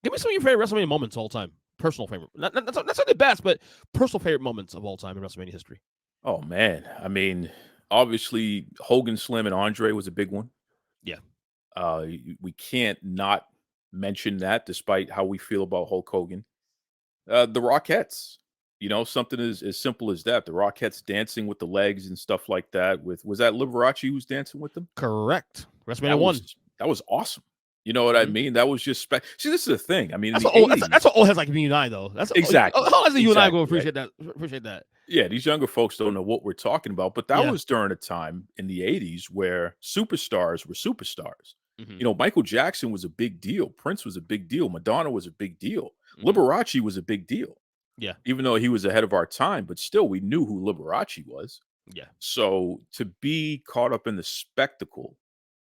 Give me some of your favorite WrestleMania moments of all time. Personal favorite. Not the best, but personal favorite moments of all time in WrestleMania history. Oh man, I mean, obviously Hogan, Slim, and Andre was a big one. Yeah. We can't not mention that, despite how we feel about Hulk Hogan. The Rockettes, something as simple as that. The Rockettes dancing with the legs and stuff like that. Was that Liberace who was dancing with them? Correct. WrestleMania That 1. was awesome. You know what I mean? That was just see. This is the thing. I mean, That's in what the 80s, that's what old heads like me and I though. That's exactly. How does you and I go Exactly, appreciate that? Appreciate that. Yeah, these younger folks don't know what we're talking about, but that Yeah. was during a time in the 80s where superstars were superstars. Mm-hmm. Michael Jackson was a big deal. Prince was a big deal. Madonna was a big deal. Mm-hmm. Liberace was a big deal. Yeah. Even though he was ahead of our time, but still we knew who Liberace was. Yeah. So to be caught up in the spectacle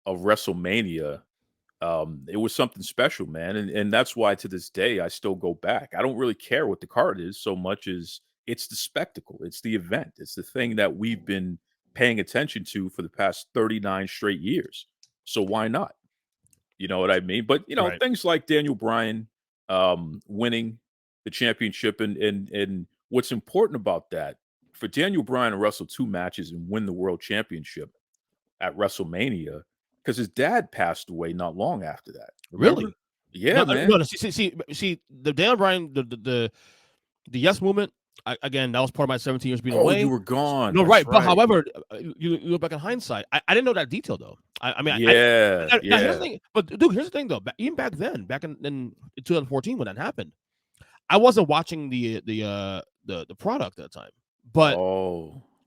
of WrestleMania, it was something special, man. And that's why to this day I still go back. I don't really care what the card is so much as it's the spectacle. It's the event. It's the thing that we've been paying attention to for the past 39 straight years. So why not? You know what I mean? But Right. things like Daniel Bryan winning the championship and what's important about that, for Daniel Bryan to wrestle 2 matches and win the world championship at WrestleMania, because his dad passed away not long after that. Remember? Really? Yeah, man. No. See, the Dan Bryan, the yes movement. Again, that was part of my 17 years being away. You were gone. No, That's right. But right. however, you look back in hindsight, I didn't know that detail though. I mean, yeah. Here's the thing, but dude, here's the thing though. Even back then, back in 2014 when that happened, I wasn't watching the product at the time. But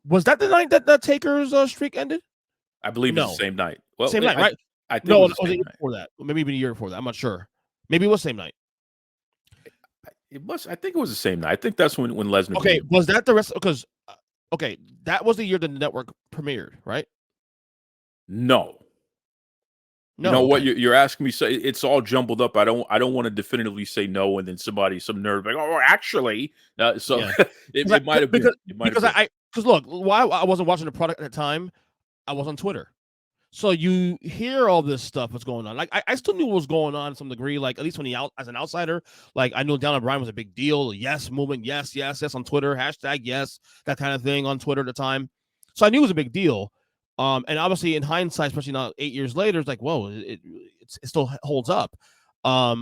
was that the night that Taker's streak ended? I believe it's the same night. Well, same night, right? I think it was the a year before that. Maybe even a year before that. I'm not sure. Maybe it was the same night. It must. I think it was the same night. I think that's when Lesnar. Okay, was that the rest? Because that was the year the network premiered, right? No. You know what you're asking me? So it's all jumbled up. I don't want to definitively say no, and then some nerd like, oh, actually, it might have been because look, why I wasn't watching the product at the time, I was on Twitter. So you hear all this stuff that's going on. Like I still knew what was going on to some degree. Like at least as an outsider, like I knew Daniel Bryan was a big deal. Yes, movement. Yes on Twitter. #, yes, that kind of thing on Twitter at the time. So I knew it was a big deal. And obviously in hindsight, especially now 8 years later, it's like, whoa, it still holds up.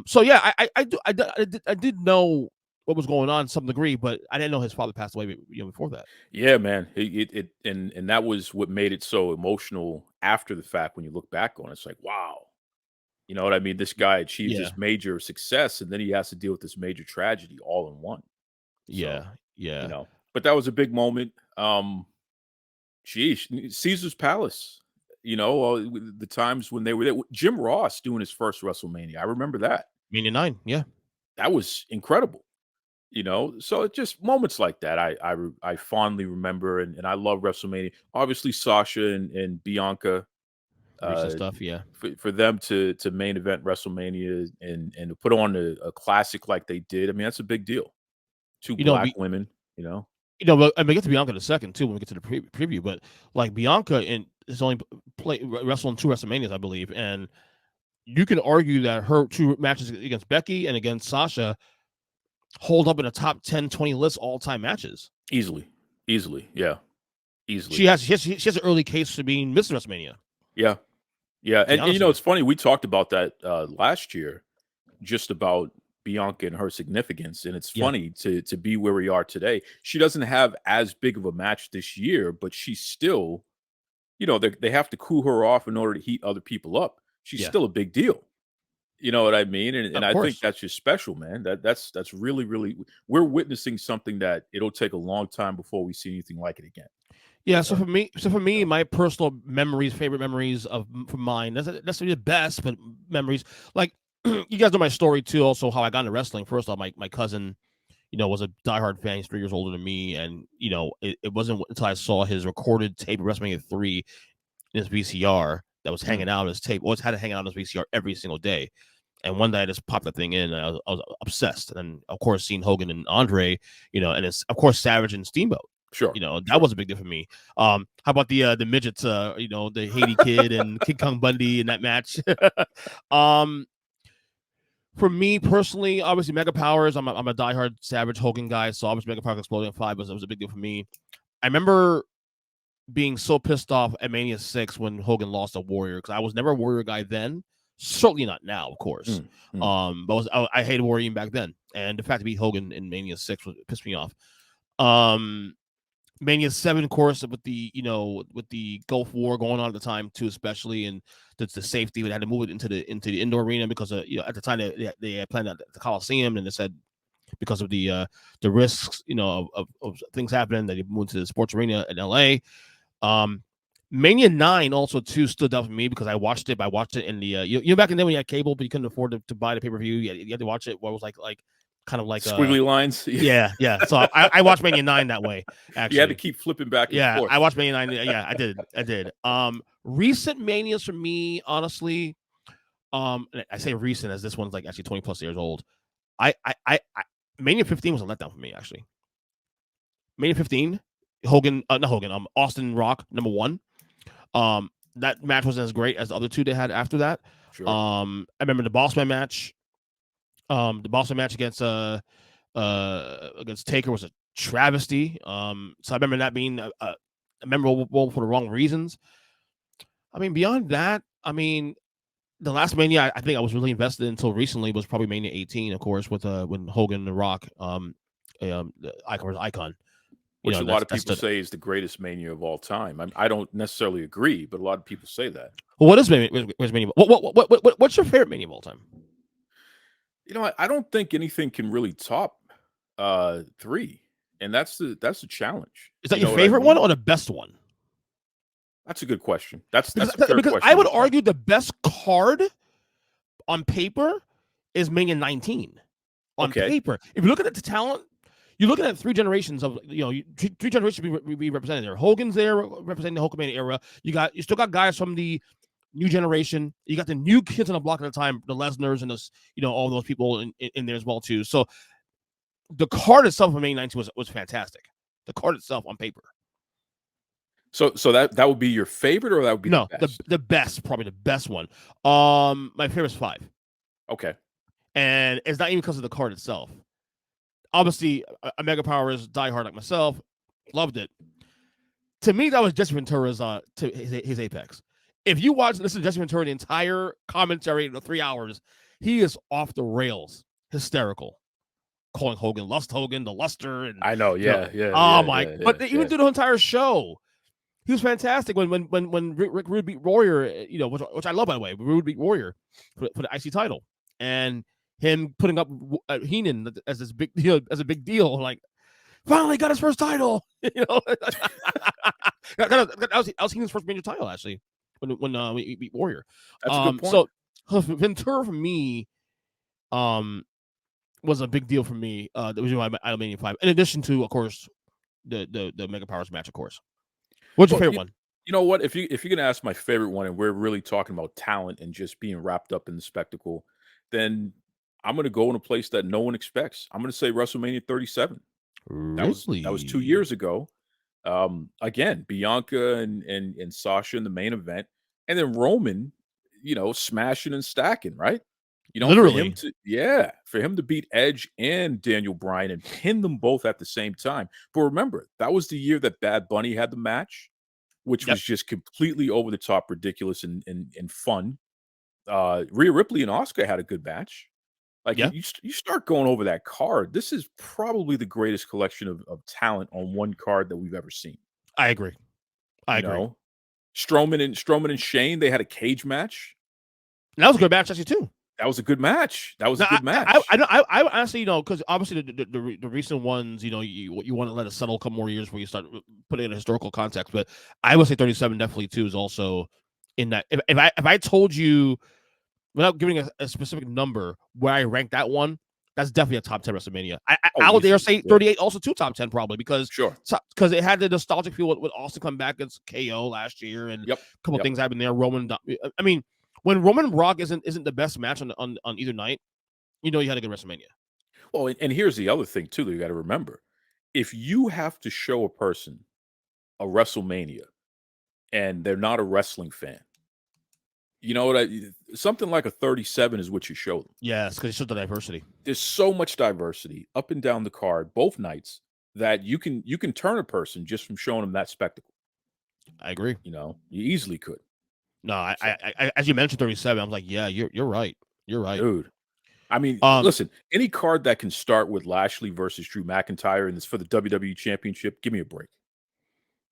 So yeah, I did know what was going on to some degree, but I didn't know his father passed away before that. Yeah, man. And that was what made it so emotional after the fact when you look back on it. It's like, wow. You know what I mean? This guy achieves this major success, and then he has to deal with this major tragedy all in one. Yeah. But that was a big moment. Caesar's Palace. The times when they were there. Jim Ross doing his first WrestleMania. I remember that. Mania 9, yeah. That was incredible. So it's just moments like that I fondly remember, and I love WrestleMania. Obviously, Sasha and Bianca, stuff, yeah. For them to main event WrestleMania and to put on a classic like they did, I mean, that's a big deal. 2 black women, but I mean, get to Bianca in a second too when we get to the preview. But like Bianca is only wrestled in 2 WrestleManias, I believe, and you can argue that her 2 matches against Becky and against Sasha hold up in a top 10, 20 list all-time matches. Easily, yeah, easily. She has an early case to being Mr. WrestleMania. Yeah, and it's funny, we talked about that last year, just about Bianca and her significance, and it's funny to be where we are today. She doesn't have as big of a match this year, but she's still, they have to cool her off in order to heat other people up. She's still a big deal. You know what I mean? And I think that's just special, man. That's really, really, we're witnessing something that it'll take a long time before we see anything like it again. Yeah. So for me, my personal favorite memories from mine, that's necessarily the best, but memories like you guys know my story too. Also, how I got into wrestling. First off, my cousin, was a diehard fan. He's 3 years older than me, and it wasn't until I saw his recorded tape of WrestleMania 3 in his VCR that was hanging out on his tape. Always had to hang out on his VCR every single day. And one day I just popped that thing in, and I was obsessed. And then, of course, seeing Hogan and Andre, and it's of course Savage and Steamboat. Sure, that was a big deal for me. How about the midgets? The Haiti Kid and King Kong Bundy in that match. For me personally, obviously Mega Powers. I'm a diehard Savage Hogan guy, so obviously Mega Powers exploding at 5 was a big deal for me. I remember being so pissed off at Mania 6 when Hogan lost a Warrior, because I was never a Warrior guy then. Certainly not now, of course. But I hated Warrior even back then, and the fact to beat Hogan in Mania 6 pissed me off. Mania 7, of course, with the Gulf War going on at the time too, especially, and the safety, they had to move it into the indoor arena because at the time they had planned at the Coliseum, and they said because of the risks, of things happening, that they moved to the sports arena in LA. Mania 9 also too stood out for me because I watched it. I watched it in the back in then when you had cable, but you couldn't afford to buy the pay-per-view. You had to watch it. What was like kind of like squiggly lines. Yeah. So I watched Mania 9 that way. Actually, you had to keep flipping back and forth. I watched Mania 9. Yeah, I did. Recent Manias for me, honestly, I say recent as this one's like actually 20 plus years old. I Mania 15 was a letdown for me, actually. Mania 15, not Hogan, Austin Rock, number 1. That match wasn't as great as the other two they had after that. Sure. I remember the Bossman match. The Bossman match against Taker was a travesty. So I remember that being a memorable for the wrong reasons. I mean, beyond that, the last Mania I think I was really invested in until recently was probably Mania 18, of course, with when Hogan and The Rock, the icon. Which a lot of people say is the greatest Mania of all time. I don't necessarily agree, but a lot of people say that. Well, what is Mania? What's your favorite Mania of all time? I don't think anything can really top 3, and that's the challenge. Is that your favorite one or the best one? That's a good question. That's because question I would argue the best card on paper is Mania 19 on paper. If you look at the talent, you're looking at 3 generations of 3 generations be represented there. Hogan's there representing the Hulkamania era. You still got guys from the new generation. You got the new kids on the block at the time, the Lesners and those, all those people in there as well too. So the card itself of Mania 19 was fantastic. The card itself on paper. So that would be your favorite, or that would be the best? the best, probably the best one. My favorite's 5. Okay. And it's not even because of the card itself. Obviously, a Mega Powers diehard like myself, loved it. To me, that was Jesse Ventura's to his apex. If you listen to Jesse Ventura the entire commentary in the 3 hours, he is off the rails, hysterical, calling Hogan Lust Hogan, the Luster, and I know, yeah. But they even did the entire show. He was fantastic when Rick Rude beat Warrior, which I love, by the way. Rude beat Warrior for the IC title, and him putting up Heenan as a big deal, like finally got his first title. That was Heenan's first major title, actually, when we beat Warrior. That's a good point. So Ventura for me, was a big deal for me. That was I Mania 5. In addition to, of course, the Mega Powers match, of course. What's your favorite one? You know what? If you're gonna ask my favorite one, and we're really talking about talent and just being wrapped up in the spectacle, then I'm gonna go in a place that no one expects. I'm gonna say WrestleMania 37. Really? That was 2 years ago. Again, Bianca and Sasha in the main event, and then Roman, smashing and stacking, right? Literally. For him to beat Edge and Daniel Bryan and pin them both at the same time. But remember, that was the year that Bad Bunny had the match, which was just completely over the top, ridiculous, and fun. Rhea Ripley and Asuka had a good match. You start going over that card. This is probably the greatest collection of talent on one card that we've ever seen. I agree. I agree. Strowman and Shane, they had a cage match. And that was a good match, actually, too. That was a good match. I honestly, because obviously the recent ones, you want to let it settle a couple more years before you start putting in a historical context. But I would say 37 definitely too is also in that. If I told you without giving a specific number where I rank that one, that's definitely a top 10 WrestleMania. I would dare say 38 also too top 10 probably because it had the nostalgic feel with Austin come back against KO last year and a couple things happened there. Roman, I mean. When Roman and Brock isn't the best match on either night, you had a good WrestleMania. Well, and here's the other thing too that you got to remember: if you have to show a person a WrestleMania and they're not a wrestling fan, You know what? Something like a 37 is what you show them. Yes, because it showed the diversity. There's so much diversity up and down the card, both nights, that you can turn a person just from showing them that spectacle. I agree. You know, you easily could. No, I as you mentioned 37, I'm like, yeah, you're right. You're right, dude. I mean, listen, any card that can start with Lashley versus Drew McIntyre and it's for the WWE Championship, give me a break.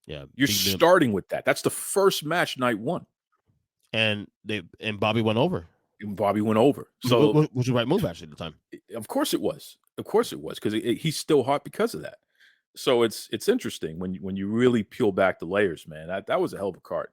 Yeah, you're starting with that. That's the first match, night one, and Bobby went over. So, which was the right move actually at the time. Of course it was. Because he's still hot because of that. So it's interesting when you really peel back the layers, man. That was a hell of a card.